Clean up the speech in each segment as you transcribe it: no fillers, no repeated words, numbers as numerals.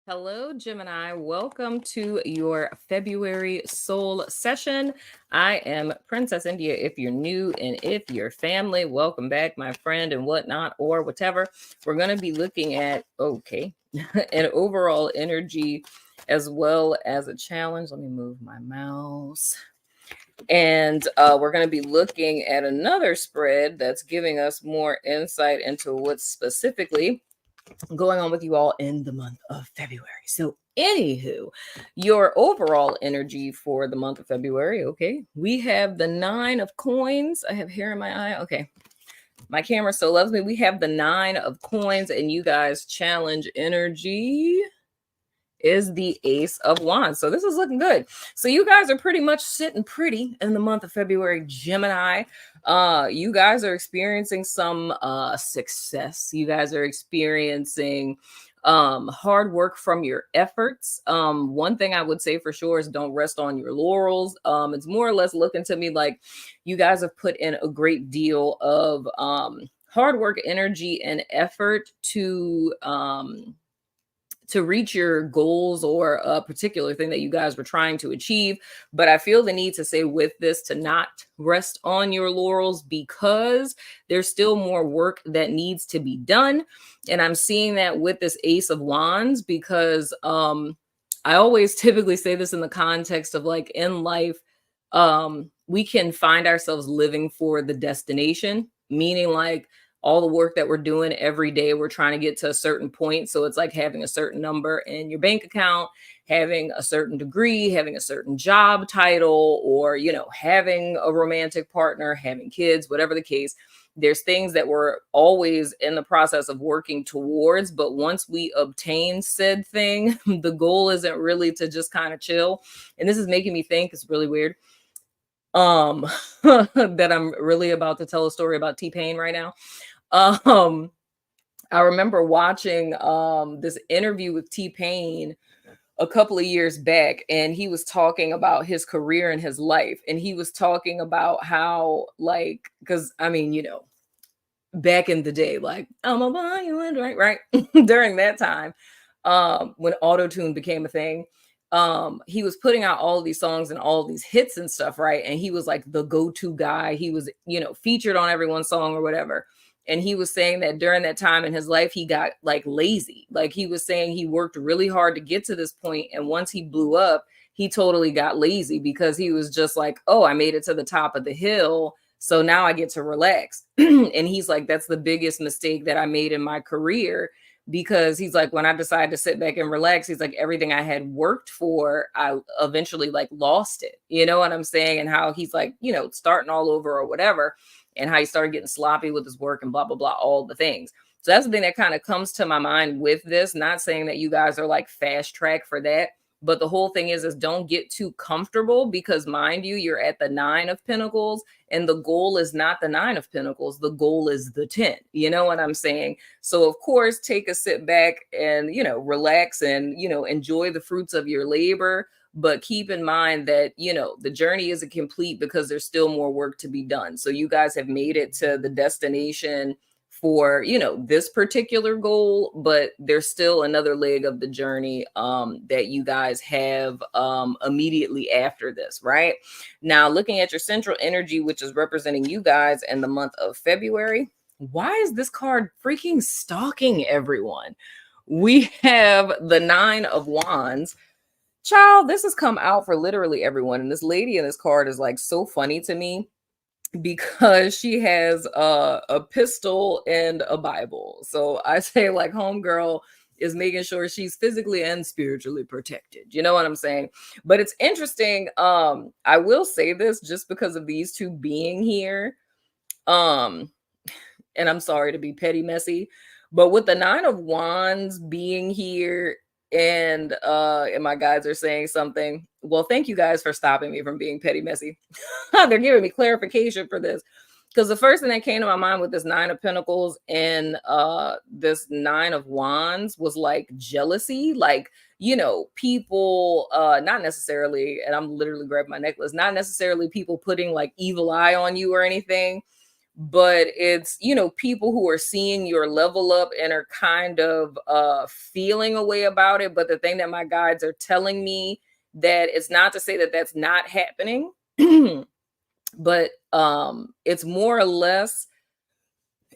Hello, Gemini. Welcome to your February soul session. I am Princess India. If you're new and if you're family, welcome back, my friend, and whatnot, or whatever. We're going to be looking at, an overall energy as well as a challenge. Let me move my mouse. And we're going to be looking at another spread that's giving us more insight into what's specifically going on with you all in the month of February. So, anywho, your overall energy for the month of February. Okay, we have the 9 of coins. I have hair in my eye. Okay, my camera still loves me. We have the 9 of coins, and you guys challenge energy is the Ace of Wands. So this is looking good. So you guys are pretty much sitting pretty in the month of February, Gemini. You guys are experiencing some success. You guys are experiencing hard work from your efforts. One thing I would say for sure is don't rest on your laurels. It's more or less looking to me like you guys have put in a great deal of hard work, energy, and effort to reach your goals or a particular thing that you guys were trying to achieve. But I feel the need to say with this to not rest on your laurels because there's still more work that needs to be done. And I'm seeing that with this Ace of Wands because I always typically say this in the context of like in life, we can find ourselves living for the destination, meaning like all the work that we're doing every day, we're trying to get to a certain point. So it's like having a certain number in your bank account, having a certain degree, having a certain job title, or, having a romantic partner, having kids, whatever the case. There's things that we're always in the process of working towards. But once we obtain said thing, the goal isn't really to just kind of chill. And this is making me think, it's really weird, that I'm really about to tell a story about T-Pain right now. I remember watching this interview with T-Pain a couple of years back, and he was talking about his career and his life, and he was talking about how, like, because I mean, back in the day, like I'm a buy you a drink, right? During that time, when auto-tune became a thing, he was putting out all of these songs and all of these hits and stuff, right? And he was like the go-to guy. He was, featured on everyone's song or whatever. And he was saying that during that time in his life, he got like lazy. Like he was saying he worked really hard to get to this point, and once he blew up, he totally got lazy because he was just like, oh, I made it to the top of the hill, so now I get to relax. And he's like, that's the biggest mistake that I made in my career, because he's like, when I decided to sit back and relax, he's like, everything I had worked for, I eventually like lost it. You know what I'm saying? And how he's like, starting all over or whatever, and how he started getting sloppy with his work and blah, blah, blah, all the things. So that's the thing that kind of comes to my mind with this. Not saying that you guys are like fast track for that, but the whole thing is don't get too comfortable, because mind you, you're at the 9 of Pentacles, and the goal is not the 9 of Pentacles. The goal is the 10. You know what I'm saying? So of course, take a sit back and, relax and, enjoy the fruits of your labor. But keep in mind that, the journey isn't complete because there's still more work to be done. So you guys have made it to the destination for, this particular goal, but there's still another leg of the journey that you guys have immediately after this, right? Now, looking at your central energy, which is representing you guys in the month of February, why is this card freaking stalking everyone? We have the 9 of Wands. Child, this has come out for literally everyone. And this lady in this card is like so funny to me because she has a pistol and a Bible. So I say like homegirl is making sure she's physically and spiritually protected. You know what I'm saying? But it's interesting. I will say this just because of these two being here. And I'm sorry to be petty messy, but with the 9 of Wands being here, and my guides are saying something. Well, thank you guys for stopping me from being petty messy. They're giving me clarification for this, because the first thing that came to my mind with this 9 of Pentacles and this 9 of Wands was like jealousy, like, people not necessarily, and I'm literally grabbing my necklace, not necessarily people putting like evil eye on you or anything, but it's, people who are seeing your level up and are kind of feeling a way about it. But the thing that my guides are telling me, that it's not to say that that's not happening, but it's more or less,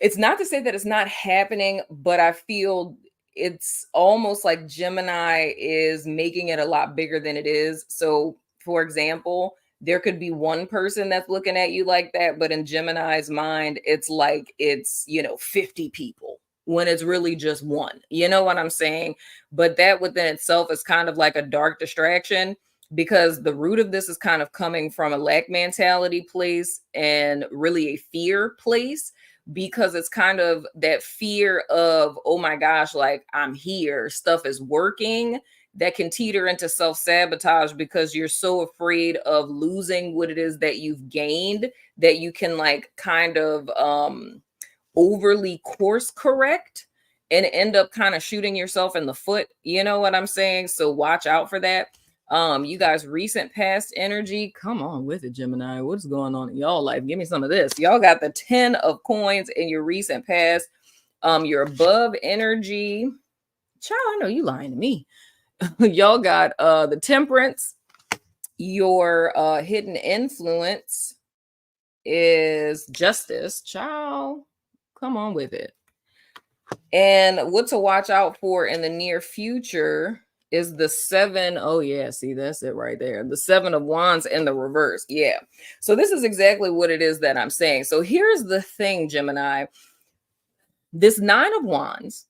it's not to say that it's not happening, but I feel it's almost like Gemini is making it a lot bigger than it is. So, for example, there could be one person that's looking at you like that, but in Gemini's mind, it's like it's, 50 people when it's really just one. You know what I'm saying? But that within itself is kind of like a dark distraction, because the root of this is kind of coming from a lack mentality place and really a fear place, because it's kind of that fear of, oh my gosh, like I'm here, stuff is working, that can teeter into self-sabotage, because you're so afraid of losing what it is that you've gained, that you can like kind of overly course correct and end up kind of shooting yourself in the foot. You know what I'm saying? So watch out for that. You guys, recent past energy, come on with it, Gemini. What's going on in y'all life? Give me some of this. Y'all got the 10 of coins in your recent past. Your above energy, child, I know you lying to me. Y'all got the temperance. Your hidden influence is justice, child. Come on with it. And what to watch out for in the near future is the 7. Oh yeah, see, that's it right there. The 7 of wands in the reverse. Yeah. So this is exactly what it is that I'm saying. So here's the thing, Gemini. This 9 of wands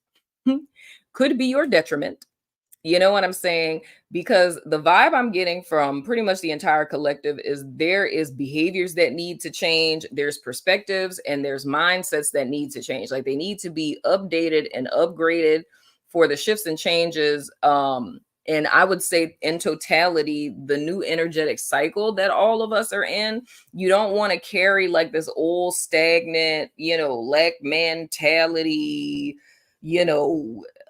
could be your detriment. You know what I'm saying? Because the vibe I'm getting from pretty much the entire collective is there is behaviors that need to change, there's perspectives, and there's mindsets that need to change. Like they need to be updated and upgraded for the shifts and changes. And I would say in totality, the new energetic cycle that all of us are in, you don't want to carry like this old stagnant, lack mentality,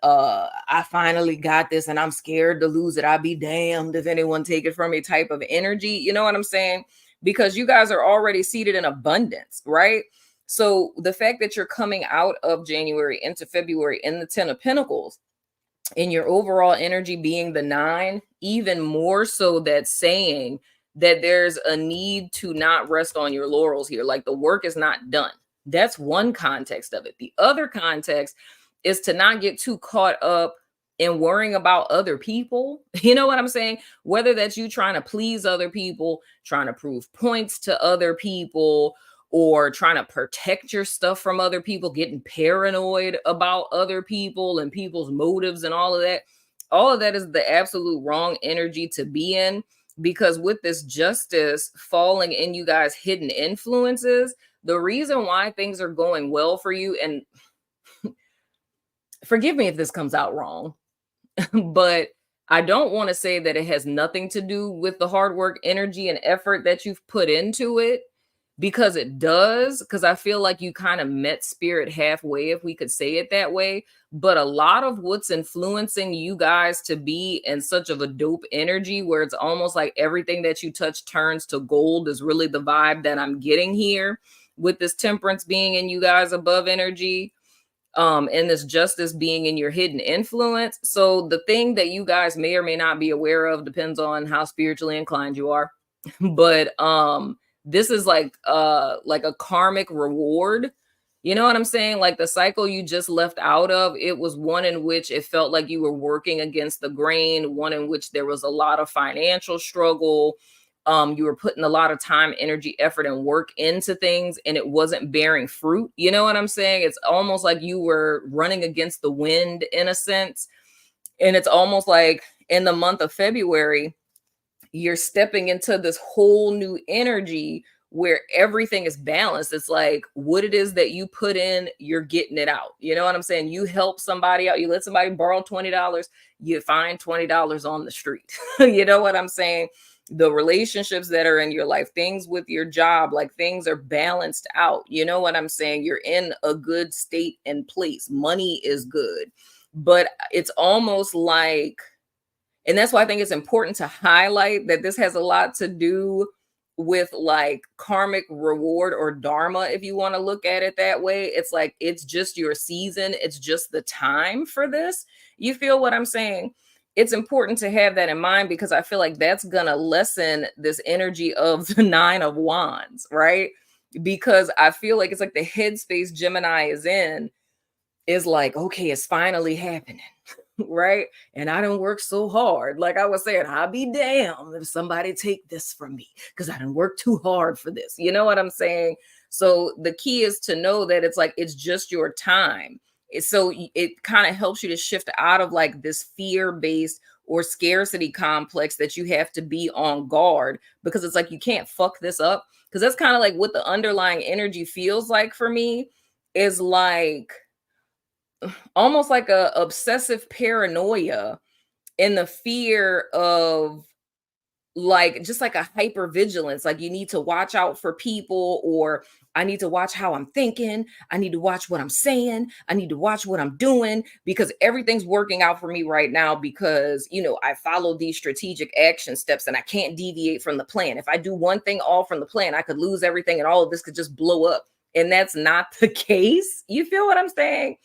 I finally got this and I'm scared to lose it. I'll be damned if anyone take it from me type of energy. You know what I'm saying? Because you guys are already seated in abundance, right? So the fact that you're coming out of January into February in the 10 of Pentacles, in your overall energy being the 9, even more so, that saying that there's a need to not rest on your laurels here. Like the work is not done. That's one context of it. The other context is to not get too caught up in worrying about other people. You know what I'm saying? Whether that's you trying to please other people, trying to prove points to other people, or trying to protect your stuff from other people, getting paranoid about other people and people's motives and all of that. All of that is the absolute wrong energy to be in, because with this justice falling in you guys' hidden influences, the reason why things are going well for you, and forgive me if this comes out wrong, but I don't want to say that it has nothing to do with the hard work, energy, and effort that you've put into it, because it does. Because I feel like you kind of met spirit halfway, if we could say it that way. But a lot of what's influencing you guys to be in such of a dope energy, where it's almost like everything that you touch turns to gold, is really the vibe that I'm getting here with this temperance being in you guys above energy. And this justice being in your hidden influence. So the thing that you guys may or may not be aware of, depends on how spiritually inclined you are. But this is like a karmic reward. You know what I'm saying? Like the cycle you just left out of, it was one in which it felt like you were working against the grain, one in which there was a lot of financial struggle. You were putting a lot of time, energy, effort, and work into things, and it wasn't bearing fruit. You know what I'm saying? It's almost like you were running against the wind in a sense. And it's almost like in the month of February, you're stepping into this whole new energy where everything is balanced. It's like what it is that you put in, you're getting it out. You know what I'm saying? You help somebody out, you let somebody borrow $20, you find $20 on the street. You know what I'm saying? The relationships that are in your life, things with your job, like things are balanced out. You know what I'm saying? You're in a good state and place. Money is good. But it's almost like, and that's why I think it's important to highlight that this has a lot to do with like karmic reward or dharma, if you want to look at it that way. It's like it's just your season, it's just the time for this. You feel what I'm saying? It's important to have that in mind because I feel like that's gonna lessen this energy of the Nine of Wands, right? Because I feel like it's like the headspace Gemini is in is like, okay, it's finally happening. Right? And I don't work so hard. Like I was saying, I'll be damned if somebody take this from me because I didn't work too hard for this. You know what I'm saying? So the key is to know that it's like it's just your time. So it kind of helps you to shift out of like this fear-based or scarcity complex that you have to be on guard because it's like you can't fuck this up. Because that's kind of like what the underlying energy feels like for me is like almost like a obsessive paranoia and the fear of like just like a hyper vigilance, like you need to watch out for people, or I need to watch how I'm thinking, I need to watch what I'm saying, I need to watch what I'm doing because everything's working out for me right now because I followed these strategic action steps and I can't deviate from the plan. If I do one thing off from the plan, I could lose everything and all of this could just blow up, and that's not the case. You feel what I'm saying?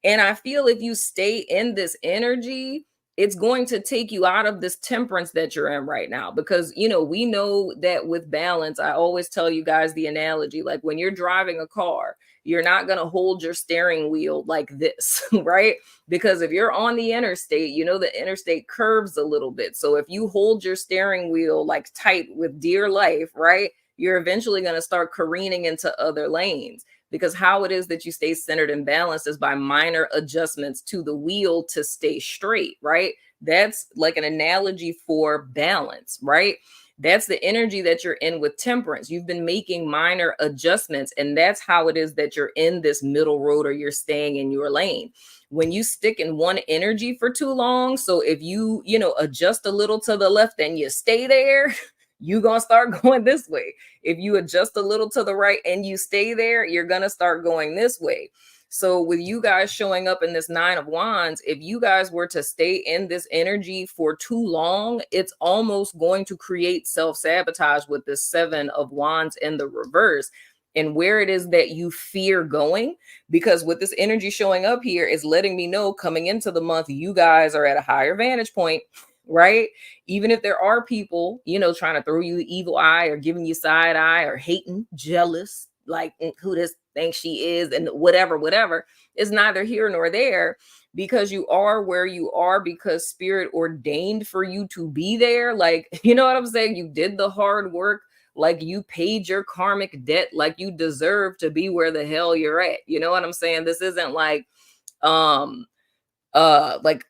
And I feel if you stay in this energy, it's going to take you out of this temperance that you're in right now. Because, we know that with balance, I always tell you guys the analogy like when you're driving a car, you're not going to hold your steering wheel like this, right? Because if you're on the interstate, the interstate curves a little bit. So if you hold your steering wheel like tight with dear life, right? You're eventually going to start careening into other lanes because how it is that you stay centered and balanced is by minor adjustments to the wheel to stay straight, right? That's like an analogy for balance, right? That's the energy that you're in with temperance. You've been making minor adjustments, and that's how it is that you're in this middle road or you're staying in your lane. When you stick in one energy for too long, so if you, adjust a little to the left and you stay there, you're going to start going this way. If you adjust a little to the right and you stay there, you're going to start going this way. So with you guys showing up in this Nine of Wands, if you guys were to stay in this energy for too long, it's almost going to create self-sabotage with this Seven of Wands in the reverse and where it is that you fear going. Because with this energy showing up here is letting me know coming into the month, you guys are at a higher vantage point, right? Even if there are people, trying to throw you the evil eye or giving you side eye or hating, jealous, like who this thinks she is and whatever, is neither here nor there because you are where you are because spirit ordained for you to be there. Like, you know what I'm saying? You did the hard work, like you paid your karmic debt, like you deserve to be where the hell you're at. You know what I'm saying? This isn't like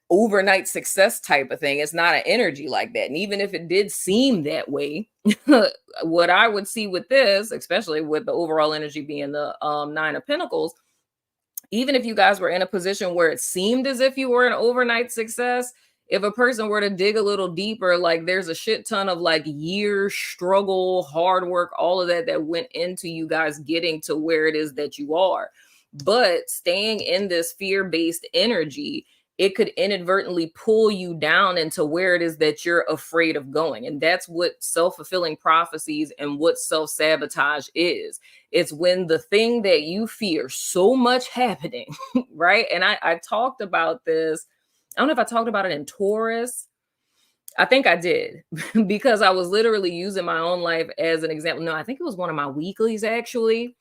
overnight success type of thing. It's not an energy like that. And even if it did seem that way, what I would see with this, especially with the overall energy being the Nine of Pentacles, even if you guys were in a position where it seemed as if you were an overnight success, if a person were to dig a little deeper, like there's a shit ton of like years struggle, hard work, all of that went into you guys getting to where it is that you are. But staying in this fear-based energy, it could inadvertently pull you down into where it is that you're afraid of going. And that's what self-fulfilling prophecies and what self-sabotage is. It's when the thing that you fear so much happening, right? And I talked about this. I don't know if I talked about it in Taurus. I think I did because I was literally using my own life as an example. No, I think it was one of my weeklies actually.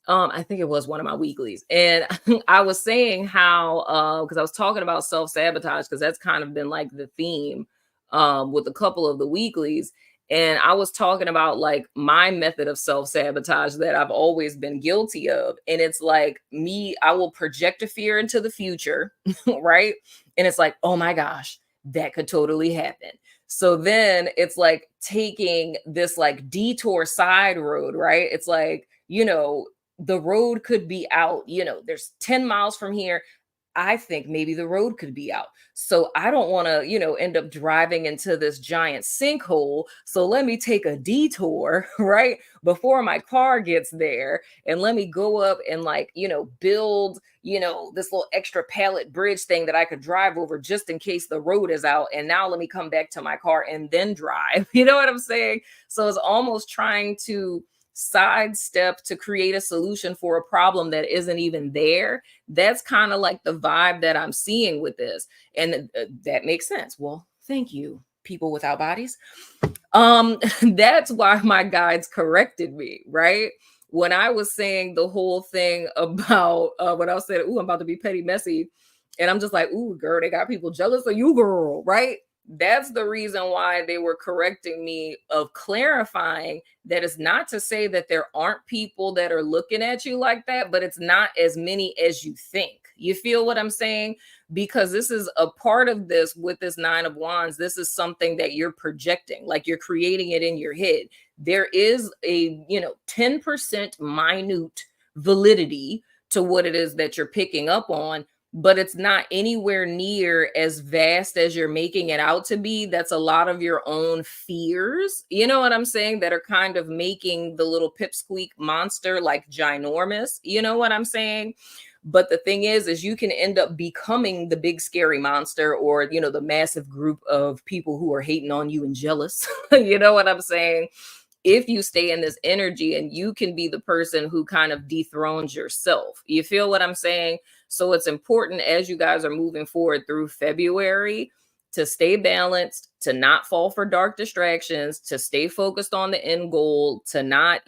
I think it was one of my weeklies. And I was saying how, because I was talking about self-sabotage, because that's kind of been like the theme with a couple of the weeklies. And I was talking about like my method of self-sabotage that I've always been guilty of. And it's like me, I will project a fear into the future, right? And it's like, oh my gosh, that could totally happen. So then it's like taking this like detour side road, right? It's like, the road could be out, there's 10 miles from here. I think maybe the road could be out. So I don't want to, end up driving into this giant sinkhole. So let me take a detour, right? Before my car gets there. And let me go up and, like, build, this little extra pallet bridge thing that I could drive over just in case the road is out. And now let me come back to my car and then drive. You know what I'm saying? So it's almost trying to sidestep to create a solution for a problem that isn't even there. That's kind of like the vibe that I'm seeing with this. And that makes sense. Well, thank you, people without bodies. That's why my guides corrected me, right? When I was saying the whole thing about when I was saying, "Ooh, I'm about to be petty messy," and I'm just like, "Ooh, girl, they got people jealous of you, girl," right? That's the reason why they were correcting me, of clarifying that it's not to say that there aren't people that are looking at you like that, but it's not as many as you think. You feel what I'm saying? Because this is a part of this with this Nine of Wands. This is something that you're projecting, like you're creating it in your head. There is a, 10% minute validity to what it is that you're picking up on, but it's not anywhere near as vast as you're making it out to be. That's a lot of your own fears, you know what I'm saying, that are kind of making the little pipsqueak monster like ginormous, you know what I'm saying? But the thing is you can end up becoming the big scary monster, or, the massive group of people who are hating on you and jealous. You know what I'm saying? If you stay in this energy, and you can be the person who kind of dethrones yourself. You feel what I'm saying? So it's important, as you guys are moving forward through February, to stay balanced, to not fall for dark distractions, to stay focused on the end goal, to not,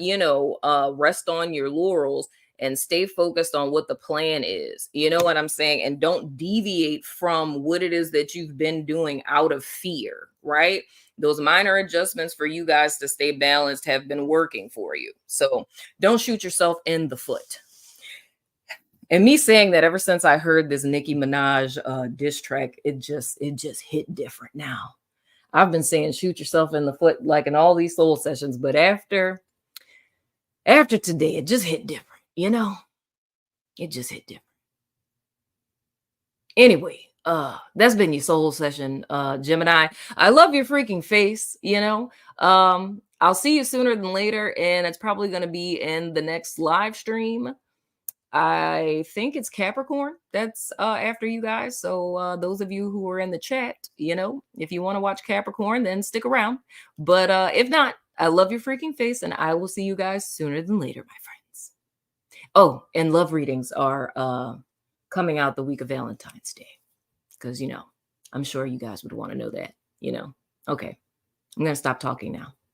rest on your laurels, and stay focused on what the plan is. You know what I'm saying? And don't deviate from what it is that you've been doing out of fear, right? Those minor adjustments for you guys to stay balanced have been working for you. So don't shoot yourself in the foot. And me saying that, ever since I heard this Nicki Minaj diss track, it just hit different now. I've been saying shoot yourself in the foot like in all these soul sessions, but after today, it just hit different, It just hit different. Anyway, that's been your soul session, Gemini. I love your freaking face, I'll see you sooner than later, and it's probably going to be in the next live stream. I think it's Capricorn that's after you guys. So those of you who are in the chat, if you want to watch Capricorn, then stick around. But if not, I love your freaking face, and I will see you guys sooner than later, my friends. Oh, and love readings are coming out the week of Valentine's Day, because, I'm sure you guys would want to know that, Okay, I'm going to stop talking now.